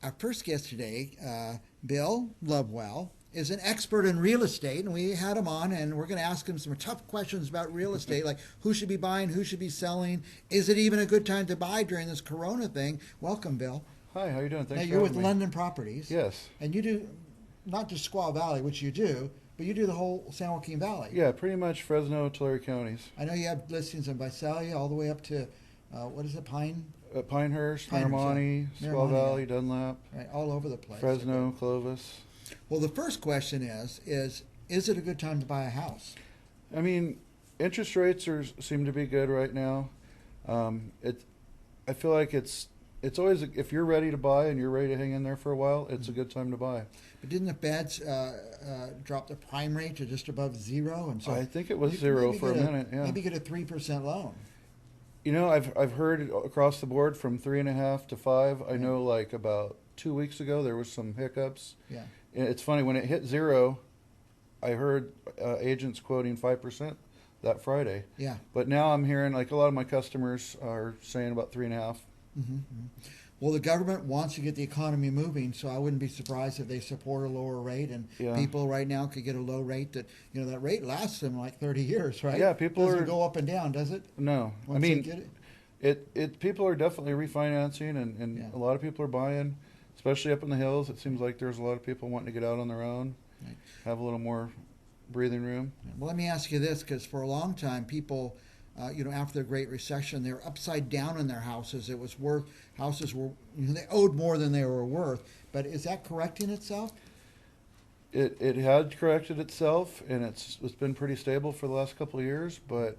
Our first guest today, Bill Lovewell, is an expert in real estate, and we had him on, and we're going to ask him some tough questions about real estate, like who should be buying, who should be selling, is it even a good time to buy during this Corona thing? Welcome, Bill. Hi, how you doing? Now Thanks for you're with having me. London Properties, Yes. and you do not just Squaw Valley, which you do, but you do the whole San Joaquin Valley. Yeah, pretty much Fresno, Tulare counties. I know you have listings in Visalia all the way up to what is it, Pinehurst, Pinehurst, yeah. Miramonte, Squaw Miramonte, Valley, yeah. Dunlap, Right, all over the place. Fresno, Clovis. Well, the first question is it a good time to buy a house? I mean, interest rates seem to be good right now. It, I feel like it's always, if you're ready to buy and you're ready to hang in there for a while, it's a good time to buy. But didn't the Feds drop the prime rate to just above zero? And so I think it was you could zero maybe for a get minute. Yeah. Maybe get a 3% loan. You know, I've heard across the board from 3.5 to 5. I know, like about 2 weeks ago, there was some hiccups. Yeah. And it's funny, when it hit zero, I heard agents quoting 5% that Friday. Yeah. But now I'm hearing, like, a lot of my customers are saying about 3.5. Mm-hmm. Well, the government wants to get the economy moving, so I wouldn't be surprised if they support a lower rate. And Yeah. people right now could get a low rate that rate lasts them like 30 years, right? Yeah, people doesn't are- go up and down, does it? No, I Once they mean, get it? people are definitely refinancing, and Yeah. a lot of people are buying, especially up in the hills. It seems like there's a lot of people wanting to get out on their own, Right. have a little more breathing room. Well, let me ask you this, because for a long time, people, after the Great Recession, they were upside down in their houses. It was worth houses were they owed more than they were worth. But is that correcting itself? It had corrected itself, and it's been pretty stable for the last couple of years, but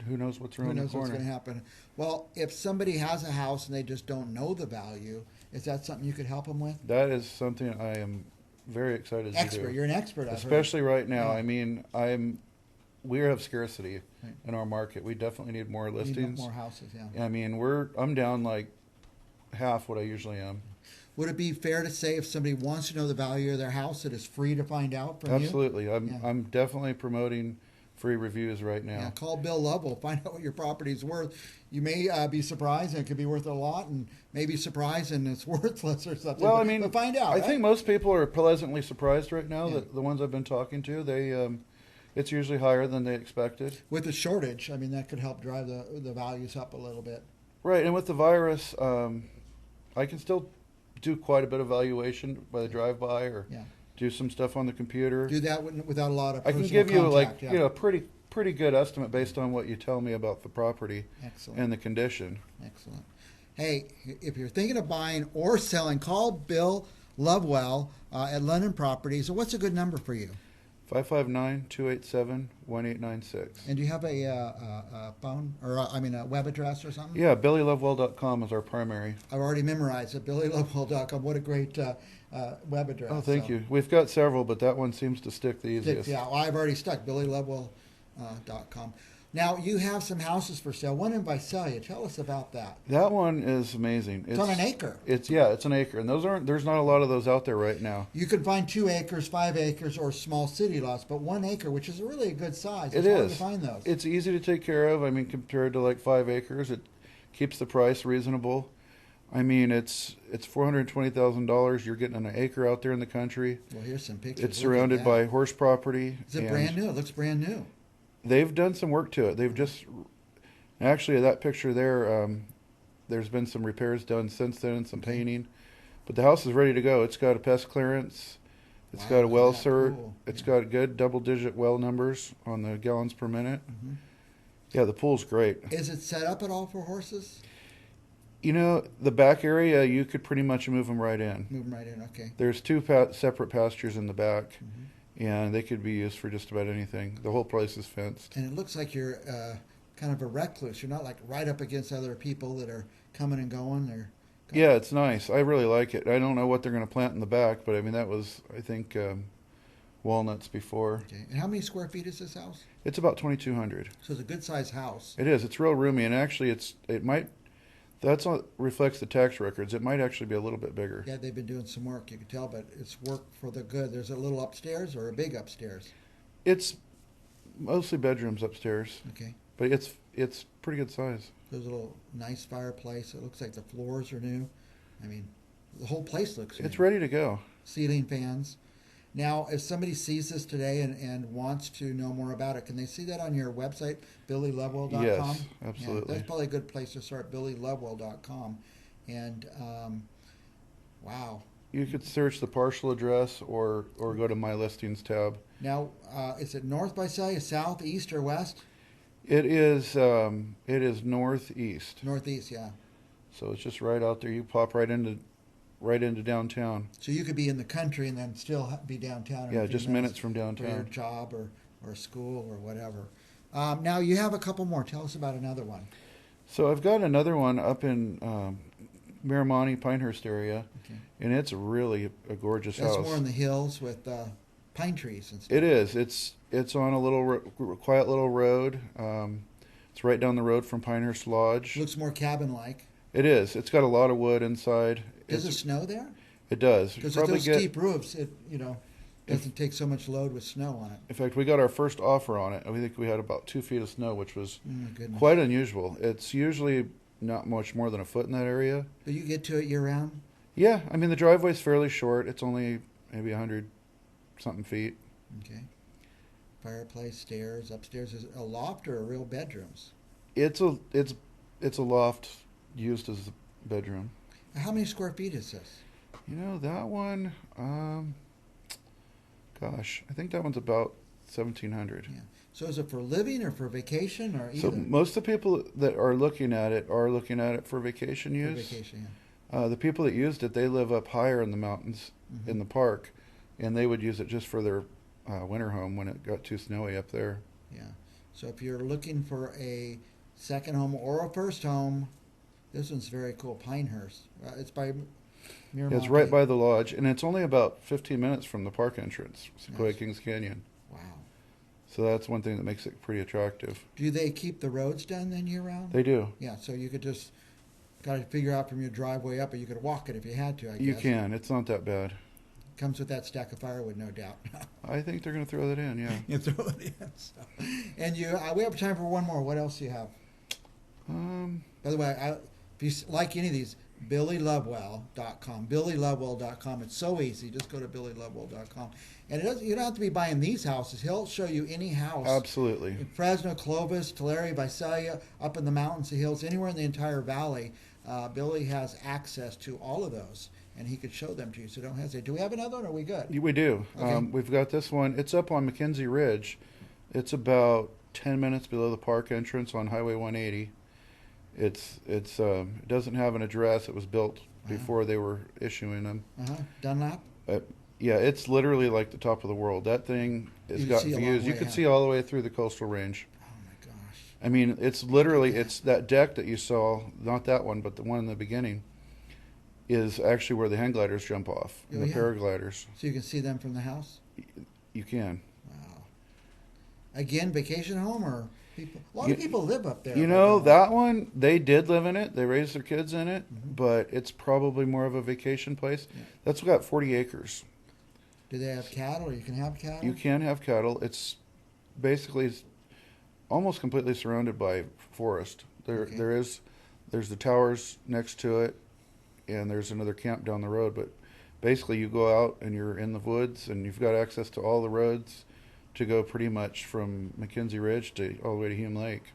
who knows what's Who around the knows what's corner. going to happen? Well, if somebody has a house and they just don't know the value, is that something you could help them with? That is something I am very excited to Expert, do. you're an expert. I've heard. Especially right now. Yeah. I mean, we have scarcity Right. in our market. We definitely need more Need listings. more houses. Yeah. I mean, I'm down like half what I usually am. Would it be fair to say if somebody wants to know the value of their house, that it's free to find out from you? Absolutely. I'm Yeah. I'm definitely promoting free reviews right now. Yeah, call Bill Lovell. Find out what your property's worth. You may be surprised, and it could be worth a lot, and maybe surprised and it's worthless or something. Well, but, I mean, but find out. I right? think most people are pleasantly surprised right now. Yeah. That the ones I've been talking to, it's usually higher than they expected. with the shortage, I mean, that could help drive the values up a little bit. Right, and with the virus, I can still do quite a bit of valuation by the drive-by or Yeah, do some stuff on the computer. do that without a lot of I can personal give you contact, like yeah. pretty good estimate based on what you tell me about the property Excellent, and the condition. excellent. Hey, if you're thinking of buying or selling, call Bill Lovewell at London Properties. What's a good number for you? 559-287-1896. And do you have a phone or a web address or something? Yeah, BillyLovewell.com is our primary. I've already memorized it. BillyLovewell.com. What a great web address. Oh, thank So, you. We've got several, but that one seems to stick the easiest. Yeah, well, I've already stuck. BillyLovewell.com. Now, you have some houses for sale. One in Visalia. Tell us about that. That one is amazing. It's on an acre. It's an acre, and there's not a lot of those out there right now. You can find 2 acres, 5 acres, or small city lots, but 1 acre, which is really a good size. It It's hard is. to find those. It's easy to take care of. I mean, compared to like 5 acres, it keeps the price reasonable. I mean, it's $420,000. You're getting an acre out there in the country. Well, here's some pictures. It's Look at surrounded that. by horse property. Is it and brand new? It looks brand new. They've done some work to it. They've just actually that picture there. There's been some repairs done since then and some painting, but the house is ready to go. It's got a pest clearance. It's Wow, got a look well at that. cert. Cool. It's Yeah. got good double-digit well numbers on the gallons per minute. Mhm. Yeah, the pool's great. Is it set up at all for horses? You know, the back area, you could pretty much move them right in. Move them right in. Okay. There's 2 separate pastures in the back, Mm-hmm. and they could be used for just about anything. The whole place is fenced. And it looks like you're kind of a recluse. You're not like right up against other people that are coming and going. They're Yeah, it's nice. I really like it. I don't know what they're going to plant in the back, but I mean, that was, I think, walnuts before. okay. And how many square feet is this house? It's about 2,200. So it's a good sized house. It is. It's real roomy, and actually, that's what reflects the tax records. It might actually be a little bit bigger. Yeah, they've been doing some work. You can tell, but it's work for the good. There's a little upstairs or a big upstairs. It's mostly bedrooms upstairs, Okay. but it's pretty good size. There's a little nice fireplace. It looks like the floors are new. I mean, the whole place looks It's new. ready to go. Ceiling fans. Now, if somebody sees this today and wants to know more about it, can they see that on your website, BillyLovewell.com? Yes, Yeah, absolutely. that's probably a good place to start, BillyLovewell.com. And, wow. You could search the partial address or go to My Listings tab. Now, is it north by Celia, south, east, or west? It is northeast, Northeast, yeah. so it's just right out there. You pop right into downtown. So you could be in the country and then still be downtown. In Yeah, a few just minutes from for your downtown. job or school or whatever. Now, you have a couple more. Tell us about another one. So I've got another one up in Miramonte, Pinehurst area, Okay. and it's really a gorgeous That's house. more in the hills with pine trees and stuff. It is. It's on a little quiet little road. It's right down the road from Pinehurst Lodge. Looks more cabin-like. It is. It's got a lot of wood inside. Does it snow there? It does. Because with those steep roofs, it doesn't take so much load with snow on it. In fact, we got our first offer on it, and we think we had about 2 feet of snow, which was Oh my goodness. quite unusual. It's usually not much more than a foot in that area. But you get to it year-round? Yeah, I mean the driveway's fairly short. It's only maybe 100 something feet. Okay. Fireplace, stairs, upstairs. Is it a loft or a real bedrooms? It's a loft used as a bedroom. How many square feet is this? You know that one. Gosh, I think that one's about 1,700. Yeah. So is it for living or for vacation or either? So most of the people that are looking at it for vacation For use. vacation, yeah. The people that used it, they live up higher in the mountains Mhm. in the park, and they would use it just for their winter home when it got too snowy up there. Yeah. So if you're looking for a second home or a first home, this one's very cool. Pinehurst. It's by Miramonte. It's right by the lodge, and it's only about 15 minutes from the park entrance, Sequoia Nice. Kings Canyon. Wow. So that's one thing that makes it pretty attractive. Do they keep the roads done then year round? They do. Yeah. So you could just got to figure out from your driveway up, or you could walk it if you had to. I You guess. can. It's not that bad. Comes with that stack of firewood, no doubt. I think they're going to throw that in, yeah. You throw it in. So. And we have time for one more. What else do you have? By the way, if you like any of these, BillyLovewell.com. BillyLovewell.com. It's so easy. Just go to BillyLovewell.com. And you don't have to be buying these houses. He'll show you any house. Absolutely. In Fresno, Clovis, Tulare, Visalia, up in the mountains, the hills, anywhere in the entire valley. Billy has access to all of those, and he could show them to you. So don't hesitate. Do we have another one, or are we good? We do. Okay. We've got this one. It's up on McKenzie Ridge. It's about 10 minutes below the park entrance on Highway 180. It doesn't have an address. It was built before they were issuing them. Dunlap? Yeah, it's literally like the top of the world. That thing has You can got see a long views. You way can out. see all the way through the coastal range. Oh, my gosh. I mean, it's that deck that you saw, not that one, but the one in the beginning, is actually where the hang gliders jump off, and Oh, the yeah. paragliders. So you can see them from the house? You can. Wow. Again, vacation home or people? A lot of people live up there. You know, that one, they did live in it. They raised their kids in it, Mhm. but it's probably more of a vacation place. Yeah. That's got 40 acres. Do they have cattle? You can have cattle? You can have cattle. It's basically almost completely surrounded by forest. Okay. There's the towers next to it, and there's another camp down the road. But basically, you go out and you're in the woods, and you've got access to all the roads to go pretty much from McKenzie Ridge to all the way to Hume Lake.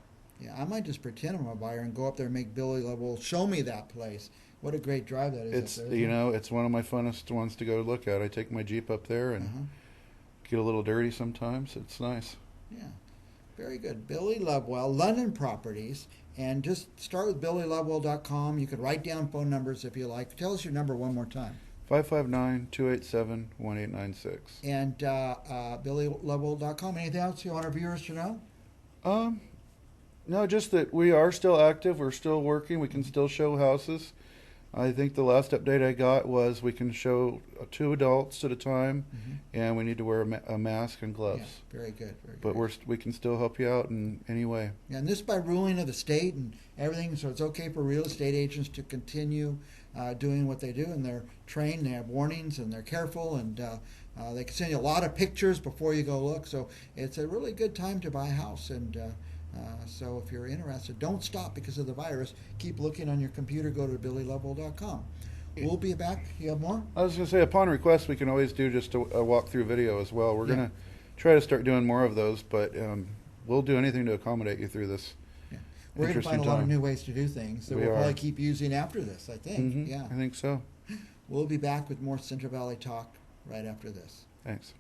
Yeah, I might just pretend I'm a buyer and go up there and make Billy Lovewell show me that place. What a great drive that is. It's up there, isn't it? it's one of my funnest ones to go look at. I take my Jeep up there and Uh-huh. get a little dirty sometimes. It's nice. Yeah, very good. Billy Lovewell, London Properties, and just start with BillyLovewell.com. You could write down phone numbers if you like. Tell us your number one more time. 559-287-1896. And BillyLovewell.com. Anything else you want our viewers to know? No, just that we are still active. We're still working. We can still show houses. I think the last update I got was we can show 2 adults at a time, and we need to wear a mask and gloves. Yeah, very good. Very good. But we can still help you out in any way. Yeah, and this by ruling of the state and everything, so it's okay for real estate agents to continue doing what they do, and they're trained, they have warnings, and they're careful, and they can send you a lot of pictures before you go look, so it's a really good time to buy a house, and so if you're interested, don't stop because of the virus. Keep looking on your computer. Go to BillyLovewell.com. We'll be back. You have more? I was going to say, upon request, we can always do just a walkthrough video as well. We're Yeah. going to try to start doing more of those, but we'll do anything to accommodate you through this. Yeah. We're going to find a lot of new ways to do things that We we'll are. probably keep using after this, I think. Mhm, Yeah. I think so. We'll be back with more Central Valley Talk right after this. Thanks.